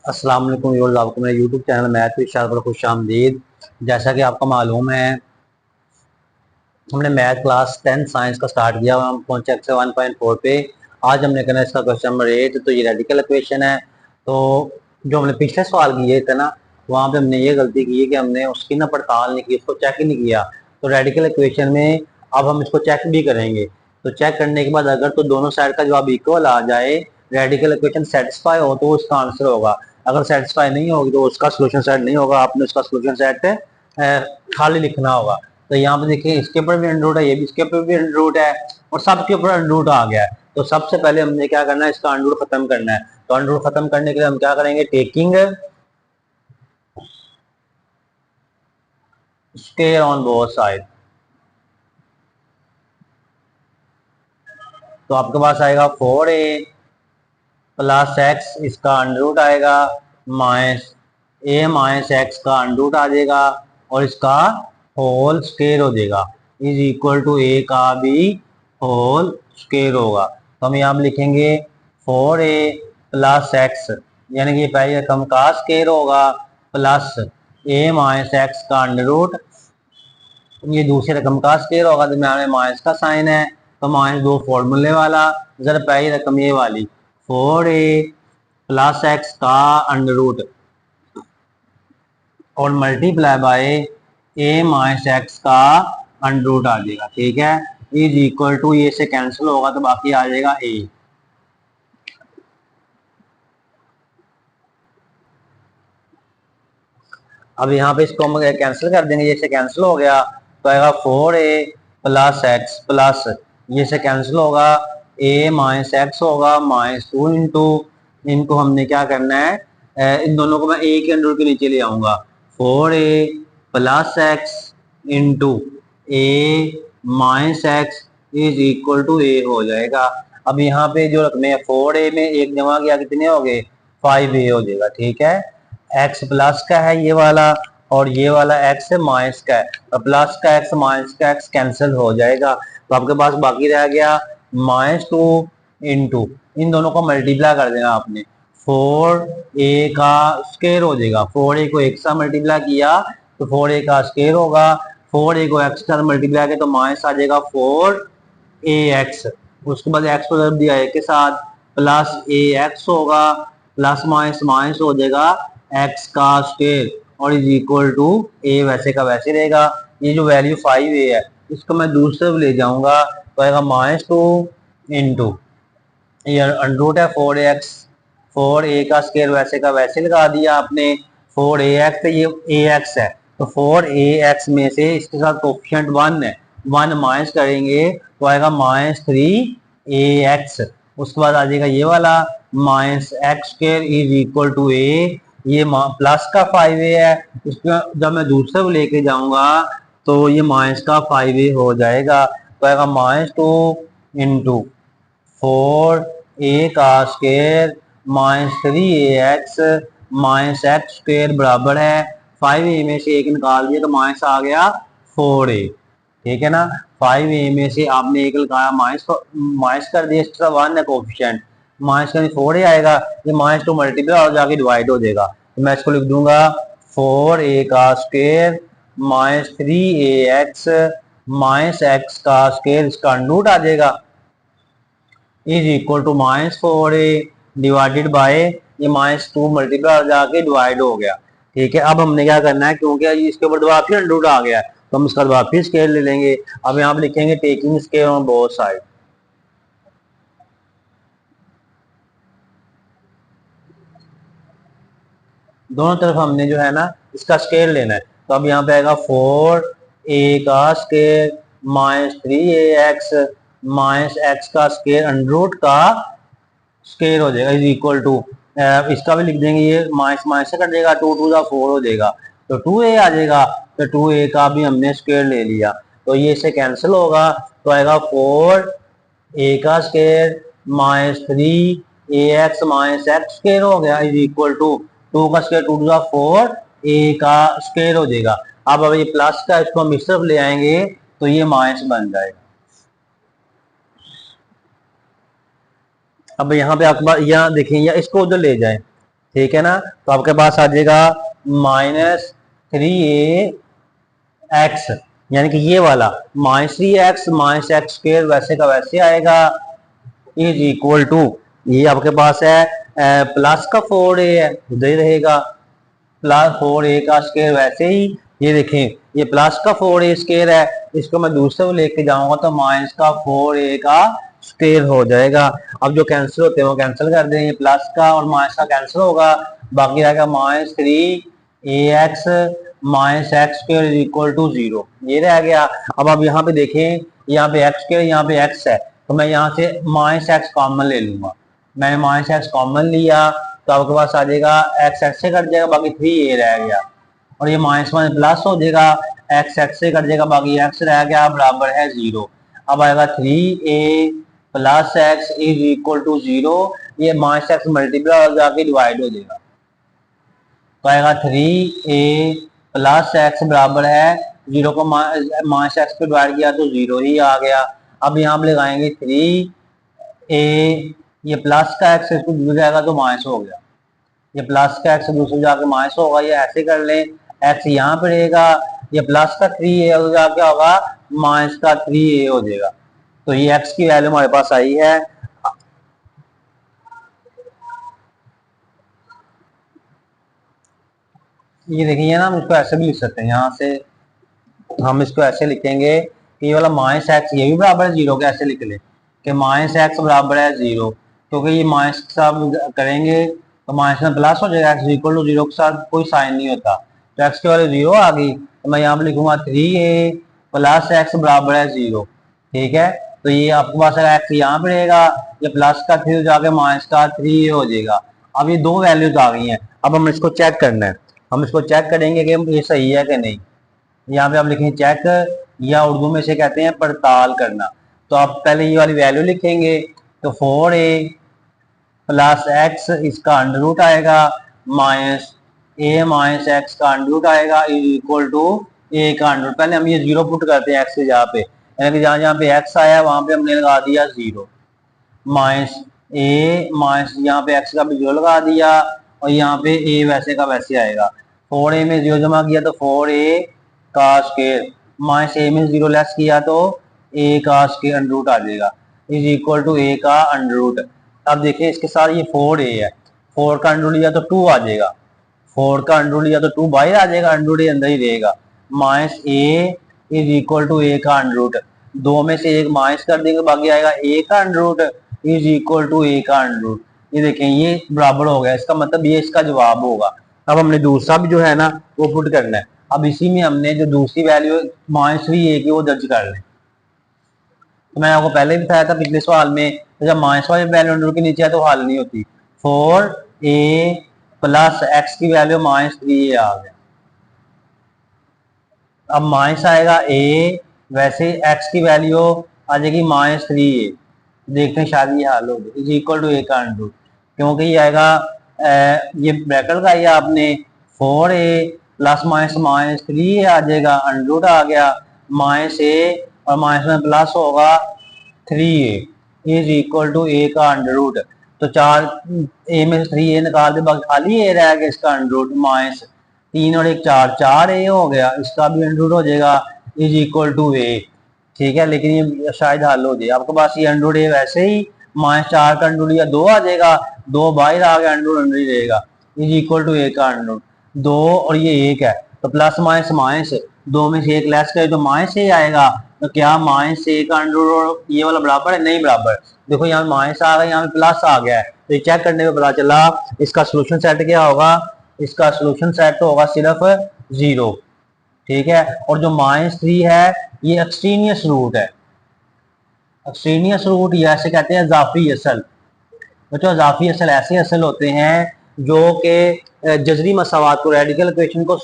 अस्सलाम वालेकुम व्यूअर्स, आपको मेरे यूट्यूब चैनल मैथ विद इरशाद पर खुशामदीद। जैसा कि आपको मालूम है, हमने मैथ क्लास 10 साइंस का स्टार्ट किया, हम पहुंचे एक्सरसाइज 1.4 पे। आज हमने करना है इसका क्वेश्चन नंबर 8। तो ये रेडिकल इक्वेशन है। तो जो हमने पिछले सवाल किए थे ना, वहाँ पे हमने ये गलती की है कि हमने उसकी ना पड़ताल नहीं की, उसको चेक ही नहीं किया। तो रेडिकल इक्वेशन में अब हम इसको चेक भी करेंगे। तो चेक करने के बाद अगर तो दोनों साइड का जवाब इक्वल आ जाए, रेडिकल इक्वेशन सेटिस्फाई हो, तो उसका आंसर होगा। अगर सेटिस्फाई नहीं होगी तो उसका सोल्यूशन सेट नहीं होगा, आपने उसका सोल्यूशन सेट खाली लिखना होगा। तो यहाँ पे देखिए, इसके ऊपर भी अंडर रूट है, ये भी इसके ऊपर भी अंडर रूट है, और सबके ऊपर अंडर रूट आ गया है। तो सबसे पहले हमने क्या करना है, इसका अंडर रूट खत्म करना है। तो अंडर रूट खत्म करने के लिए हम क्या करेंगे, taking square on both side. तो आपके पास आएगा 4a प्लस एक्स, इसका अंडर रूट आएगा माइनस ए माइनस एक्स का अंडर रूट आ जाएगा, और इसका होल स्क्वायर हो जाएगा, इज इक्वल टू ए का भी होल स्क्वायर होगा। तो हम यहाँ लिखेंगे 4a प्लस एक्स, यानी कि पहली रकम का स्क्वायर होगा, प्लस ए माइनस एक्स का अंडर रूट, ये दूसरी रकम का स्क्वायर होगा, तो में माइनस का साइन है, तो माइनस दो फॉर्मूले वाला। जरा पहली रकम ये वाली 4a प्लस एक्स का अंडर रूट और multiply by A minus x का अंडर रूट आ जाएगा। ठीक है, इज इक्वल टू, ये से कैंसिल होगा तो बाकी आ जाएगा ए। अब यहाँ पे इसको हम कैंसिल कर देंगे, ये से कैंसिल हो गया तो आएगा 4a प्लस एक्स प्लस, ये से कैंसिल होगा, a माइनस एक्स होगा माइनस 2 इंटू, इनको हमने क्या करना है, इन दोनों को मैं a के अंडर के नीचे ले आऊंगा। 4a plus x into a minus x is equal to a हो जाएगा। अब यहाँ पे जो रकमें 4a में एक जमा किया कितने हो गए, 5a हो जाएगा। ठीक है, एक्स प्लस का है ये वाला, और ये वाला एक्स माइनस का है, और प्लस का एक्स माइनस का एक्स कैंसिल हो जाएगा। तो आपके पास बाकी रह गया -2 इंटू, इन दोनों को मल्टीप्लाई कर देना आपने, 4a का स्क्वायर हो जाएगा। 4a को एक साथ मल्टीप्लाई किया तो 4a का स्क्वायर होगा, 4a को एक्स के साथ मल्टीप्लाई किया तो माइनस आ जाएगा 4ax, उसके बाद एक्स को जब दिया ए के साथ, प्लस ax होगा, प्लस माइनस माइनस हो जाएगा एक्स का स्क्वायर, और इज इक्वल टू ए वैसे का वैसे रहेगा। ये जो वैल्यू 5a है, इसको मैं दूसरे ले जाऊंगा तो आएगा -2 इंटू, ये अंडर रूट है 4ax, 4a का स्क्वायर वैसे का वैसे लगा दिया आपने, 4ax, ये ax है, तो 4ax में से इसके साथ कोफिशिएंट 1 है, 1 माइनस करेंगे तो आएगा -3ax। उसके बाद आ जाएगा ये वाला minus X square is equal to A, ये प्लस का 5a है, इसको जब मैं दूसरे को लेके जाऊंगा तो ये माइनस का 5a हो जाएगा, तो आएगा -2 इंटू 4a का square -3ax minus X square बराबर है 5a में से एक निकाल दिया तो माइनस आ गया 4a। ठीक है ना, 5a में से आपने एक लगाया, माइनस कर दिया, एक्स्ट्रा 1 है कोफिशिएंट, माइनस का 4a आएगा, ये -2 मल्टीप्लाई और जाके डिवाइड हो जाएगा, तो मैं इसको लिख दूंगा 4a का स्क्वायर -3ax माइनस एक्स का स्क्वायर, इसका अंडर रूट आ जाएगा, is equal to -4a divided by, ये -2 मल्टीप्लाई हो जाके डिवाइड हो गया। ठीक है, अब हमने क्या करना है, क्योंकि इसके ऊपर दबा फिर अंडर रूट आ गया है तो हम इसका दबा फिर स्केयर ले लेंगे। अब यहाँ पे लिखेंगे taking square on both side, दोनों तरफ हमने जो है ना इसका स्केयर लेना है। तो अब यहाँ पे आएगा 4a का स्केयर -3ax माइनस एक्स का स्केयर अंडर रूट का स्केयर हो जाएगा, इज इक्वल टू, इसका भी लिख देंगे, ये माइनस माइनस से कट जाएगा, 2 टू 4 हो जाएगा, तो 2a आ जाएगा, तो 2a का भी हमने स्केयर ले लिया, तो ये इससे कैंसिल होगा, तो आएगा 4a का square -3ax minus x square हो गया, इज इक्वल टू 2 का स्केयर 2 टू 4, a का स्केयर हो जाएगा। अब ये प्लस का इसको हम इस तरफ ले आएंगे तो ये माइनस बन जाएगा। अब यहाँ पे आपके पास, यहाँ देखें, या इसको उधर ले जाए, ठीक है ना। तो आपके पास आ जाएगा -3ax, यानी कि ये वाला -3x -x² वैसे का वैसे आएगा, इज इक्वल टू, ये आपके पास है प्लस का 4a है, उधर ही रहेगा, +4a का स्क्वायर वैसे ही, ये देखें ये प्लस का 4a स्क्वायर है, इसको मैं दूसरे को लेके जाऊंगा तो माइनस का 4a का स्क्वायर हो जाएगा। अब जो कैंसिल होते हैं वो कैंसिल कर देंगे, प्लस का और माइनस का कैंसिल होगा, बाकी रहेगा -3ax -x² इक्वल टू 0, ये रह गया। अब आप यहाँ पे देखें, यहाँ पे x², यहाँ पे x है, तो मैं यहाँ से -x कॉमन ले लूंगा, मैंने -x कॉमन लिया तो आपके पास आ जाएगा x से कट जाएगा, बाकी 3a रह गया, और ये माइनस प्लस हो जाएगा, x से कट जाएगा, बाकी x रह गया, बराबर है 0। अब आएगा 3a + x is equal to 0, ये -x मल्टीप्लाई हो जाके डिवाइड हो जाएगा, तो आएगा 3a + x बराबर है 0 को -x पे डिवाइड किया तो 0 ही आ गया। अब यहाँ पे लगाएंगे 3a, ये प्लस का x इसको दूसरे जाएगा तो माइनस हो गया, ये प्लस का x दूसरे जाके माइनस होगा, ये ऐसे कर लें, x यहाँ पे रहेगा, ये प्लस का 3a हो जाके होगा माइनस का 3a हो जाएगा, तो ये x की वैल्यू हमारे पास आई है। ये देखिए ना, हम इसको ऐसे भी लिख सकते हैं, यहाँ से हम इसको ऐसे लिखेंगे कि ये वाला -x ये भी बराबर है 0 के, ऐसे लिख ले कि -x बराबर है 0, क्योंकि ये माइनस के साथ करेंगे तो माइनस में प्लस हो जाएगा, x इक्वल टू 0 के साथ कोई साइन नहीं होता, तो x की वैल्यू 0 आ गई, तो मैं यहाँ पे लिखूंगा 3a + x बराबर है 0, ठीक है। तो ये आपके पास x यहाँ पे रहेगा, ये प्लस का 3 जाके माइनस का 3a हो जाएगा। अब ये दो वैल्यूज आ गई हैं, अब हम इसको चेक करना है, हम इसको चेक करेंगे कि ये सही है कि नहीं। यहाँ पे आप लिखेंगे चेक, या उर्दू में से कहते हैं पड़ताल करना, तो आप पहले ये वाली वैल्यू लिखेंगे, तो 4a + x इसका अंडर रूट आएगा, -a - x का अंडर रूट आएगा, इज इक्वल टू a का अंडर रूट। पहले हम ये 0 पुट करते हैं x के जहाँ पे, यानी कि जहाँ जहाँ पे x आया वहां पे हमने लगा दिया 0, -a यहाँ पे x का भी 0 लगा दिया, और यहाँ पे a वैसे का वैसे आएगा, 4a में 0 जमा किया तो 4a का स्क्वायर, -a में 0 लेस किया तो a का स्क्वायर अंडर रूट आ जाएगा, इज इक्वल टू a का अंडर रूट। अब देखिए इसके साथ ये 4a है, 4 का अंडर रूट लिया तो 2 आ जाएगा, 4 का अंडर रूट लिया तो 2 बाहर आ जाएगा, अंडर रूट अंदर ही रहेगा, -a is equal to a का अंडर रूट, दो में से एक माइनस कर देंगे, बाकी आएगा a का under root is equal to a का अंडर रूट। ये देखें ये बराबर हो गया, इसका मतलब ये इसका जवाब होगा। अब हमने दूसरा भी जो है ना वो पुट करना है, अब इसी में हमने जो दूसरी वैल्यू -3a की वो दर्ज कर लें, तो मैंने आपको पहले भी बताया था पिछले सवाल में, तो जब माइनस वाली वैल्यू अंडर रूट के नीचे है तो हल नहीं होती, 4a + x की वैल्यू -3a आ गया, अब माइनस आएगा a, वैसे x की वैल्यू आ जाएगी -3a, देखते हैं शायद ये हल हो गया, इज इक्वल टू a का अंडर रूट, क्योंकि ये आएगा ये ब्रैकेट लगाइए आपने, 4a ± -3a आ जाएगा, अंडर रूट आ गया, -a और माइनस में प्लस होगा 3a is equal to a का अंडर रूट, तो 4a में से 3a निकाल दे, बाकी खाली a रह गया, इसका अंडर रूट -3 और 1 4a हो गया, इसका भी अंडर रूट हो जाएगा, इज इक्वल टू a, ठीक है। लेकिन ये शायद हल हो जाए, आपके पास ये अंडर रूट है वैसे ही, -4 का अंडर रूट या 2 आ जाएगा, 2 बाहर आ गया, अंडर रूट अंदर ही रहेगा, इज इक्वल टू a का अंडर रूट, 2 और ये 1 है, तो प्लस माइनस माइनस, 2 में से 1 लेस करे तो माइनस a आएगा, तो क्या -a का अंडर रूट ये वाला बराबर है, नहीं बराबर, देखो यहाँ माइनस आ गया, यहाँ प्लस आ गया है, तो ये चेक करने में पता चला इसका सोल्यूशन सेट क्या होगा, इसका सोल्यूशन सेट तो होगा सिर्फ 0, ठीक है। और जो -3 है ये एक्सट्रीनियस रूट है, एक्सट्रीनियस रूट या ऐसे कहते हैं इजाफी असल, बच्चों इजाफी असल ऐसे असल होते हैं जो कि जजरी मसावात को, रेडिकल इक्वेशन को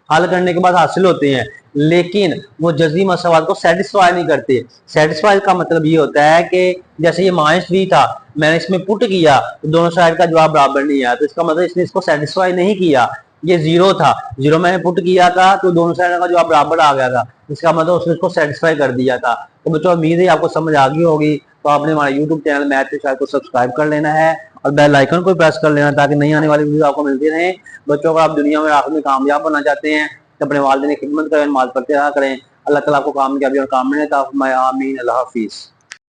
हल करने के बाद हासिल होते हैं, लेकिन वो जजरी मसावात को सेटिस्फाई नहीं करते। सेटिस्फाई का मतलब ये होता है कि जैसे ये -3 था, मैंने इसमें पुट किया तो दोनों साइड का जवाब बराबर नहीं आया, तो इसका मतलब इसने इसको सेटिस्फाई नहीं किया। ये 0 था, 0 मैंने पुट किया था तो दोनों साइड का जवाब बराबर आ गया था, इसका मतलब उसने इसको सेटिस्फाई कर दिया था। तो बच्चों उम्मीद है आपको समझ आ गई होगी। तो आपने हमारे YouTube channel math with Shahid को सब्सक्राइब कर लेना है और बेल आइकन को प्रेस कर लेना ताकि नई आने वाली वीडियो आपको मिलती रहे। बच्चों, अगर आप दुनिया में आखिर में कामयाब बनना चाहते हैं तो अपने वालिदैन की खिदमत करें, नमाज पढ़ते रहा करें। अल्लाह ताला आपको कामयाबी और कामयाब अता फरमाए। आमीन। अल्लाह हाफिज।